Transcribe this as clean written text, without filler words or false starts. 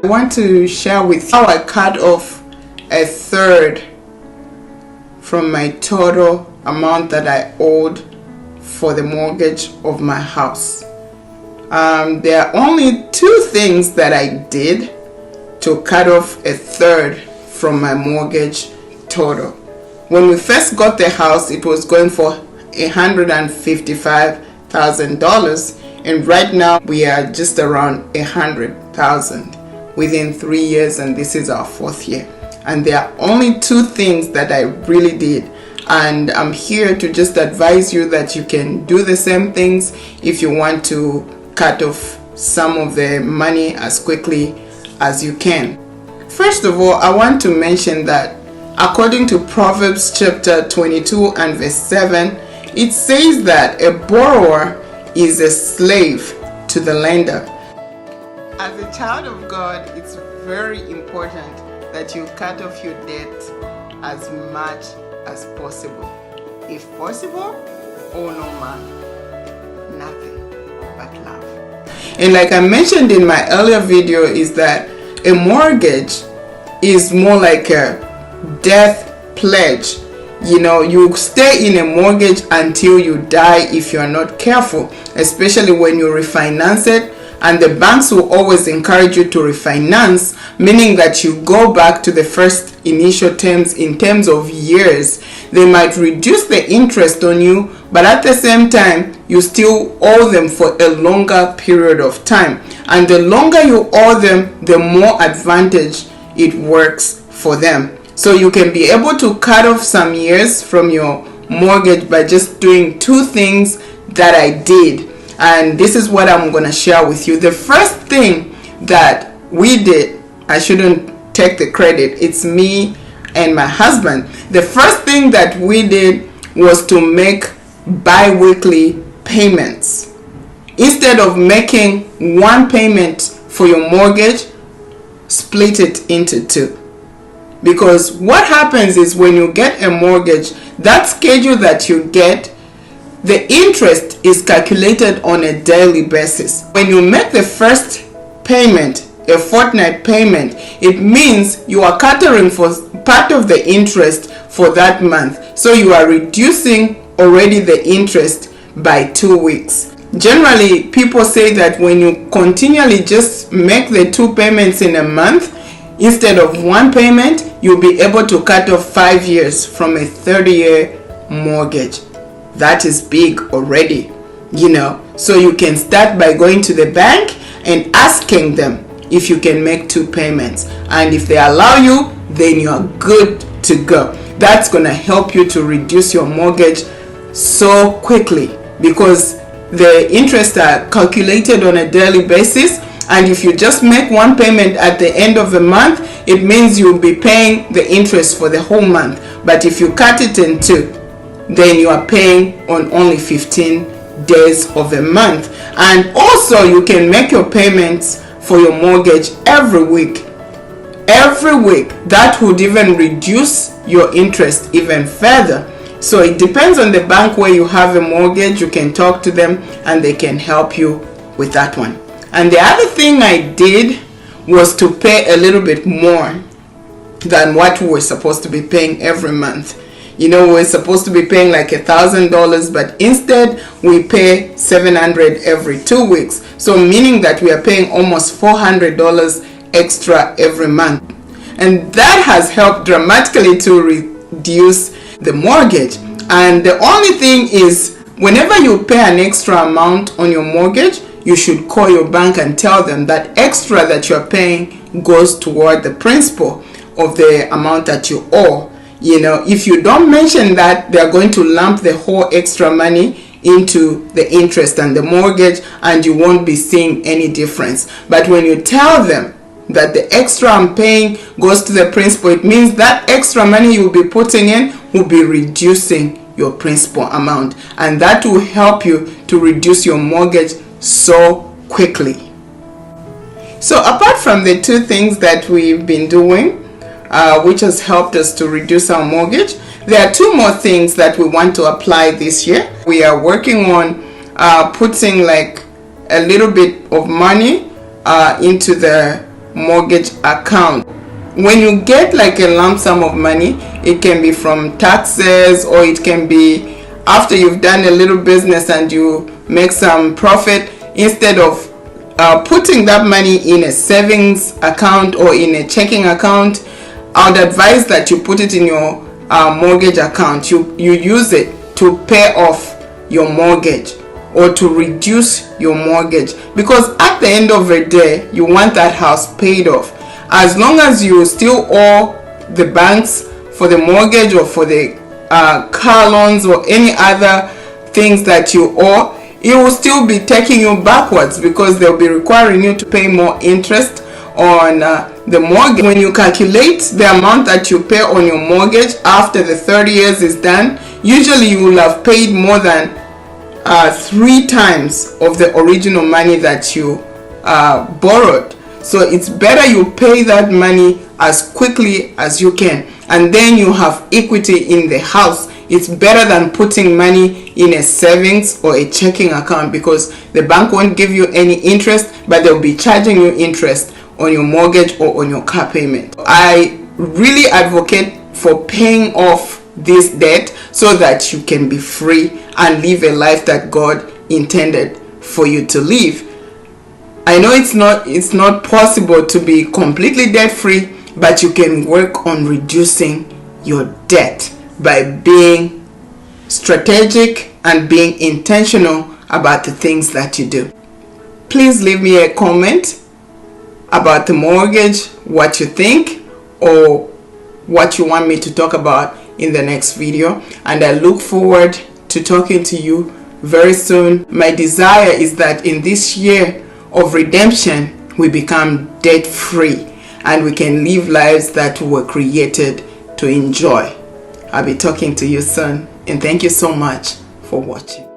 I want to share with you how I cut off a third from my total amount that I owed for the mortgage of my house. There are only two things that I did to cut off a third from my mortgage total. When we first got the house, it was going for $155,000, and right now we are just around $100,000 within 3 years, and this is our 4th year. And there are only two things that I really did, and I'm here to just advise you that you can do the same things if you want to cut off some of the money as quickly as you can. First of all, I want to mention that according to Proverbs chapter 22 and verse 7, it says that a borrower is a slave to the lender. As a child of God, it's very important that you cut off your debt as much as possible. If possible, owe no man nothing but love. And like I mentioned in my earlier video, is that a mortgage is more like a death pledge. You know, you stay in a mortgage until you die if you are not careful, especially when you refinance it. And the banks will always encourage you to refinance, meaning that you go back to the first initial terms in terms of years. They might reduce the interest on you, but at the same time, you still owe them for a longer period of time. And the longer you owe them, the more advantage it works for them. So you can be able to cut off some years from your mortgage by just doing two things that I did. And this is what I'm going to share with you. The first thing that we did, I shouldn't take the credit, it's me and my husband. The first thing that we did was to make bi-weekly payments. Instead of making one payment for your mortgage, split it into two. Because what happens is when you get a mortgage, that schedule that you get, the interest is calculated on a daily basis. When you make the first payment, a fortnight payment, it means you are catering for part of the interest for that month. So you are reducing already the interest by 2 weeks. Generally, people say that when you continually just make the two payments in a month, instead of one payment, you'll be able to cut off 5 years from a 30-year mortgage. That is big already, you know. So you can start by going to the bank and asking them if you can make two payments. And if they allow you, then you are good to go. That's going to help you to reduce your mortgage so quickly, because the interests are calculated on a daily basis. And if you just make one payment at the end of the month, it means you'll be paying the interest for the whole month. But if you cut it in two, then you are paying on only 15 days of a month. And also you can make your payments for your mortgage every week. Every week. That would even reduce your interest even further. So it depends on the bank where you have a mortgage. You can talk to them and they can help you with that one. And the other thing I did was to pay a little bit more than what we were supposed to be paying every month. You know, we're supposed to be paying like $1,000, but instead we pay $700 every 2 weeks. So meaning that we are paying almost $400 extra every month. And that has helped dramatically to reduce the mortgage. And the only thing is, whenever you pay an extra amount on your mortgage, you should call your bank and tell them that extra that you're paying goes toward the principal of the amount that you owe. You know, if you don't mention that, they're going to lump the whole extra money into the interest and the mortgage, and you won't be seeing any difference. But when you tell them that the extra I'm paying goes to the principal, it means that extra money you'll be putting in will be reducing your principal amount, and that will help you to reduce your mortgage so quickly. So apart from the two things that we've been doing, which has helped us to reduce our mortgage, there are two more things that we want to apply this year. We are working on putting like a little bit of money into the mortgage account. When you get like a lump sum of money, it can be from taxes, or it can be after you've done a little business and you make some profit. Instead of putting that money in a savings account or in a checking account, I would advise that you put it in your mortgage account. You use it to pay off your mortgage or to reduce your mortgage, because at the end of the day you want that house paid off. As long as you still owe the banks for the mortgage or for the car loans or any other things that you owe, it will still be taking you backwards, because they'll be requiring you to pay more interest on the mortgage. When you calculate the amount that you pay on your mortgage after the 30 years is done, usually you will have paid more than 3 times of the original money that you borrowed. So it's better you pay that money as quickly as you can, and then you have equity in the house. It's better than putting money in a savings or a checking account, because the bank won't give you any interest, but they'll be charging you interest on your mortgage or on your car payment. I really advocate for paying off this debt so that you can be free and live a life that God intended for you to live. I know it's not possible to be completely debt free, but you can work on reducing your debt by being strategic and being intentional about the things that you do. Please leave me a comment about the mortgage, what you think, or what you want me to talk about in the next video, and I look forward to talking to you very soon. My desire is that in this year of redemption we become debt free and we can live lives that we were created to enjoy. I'll be talking to you soon, and thank you so much for watching.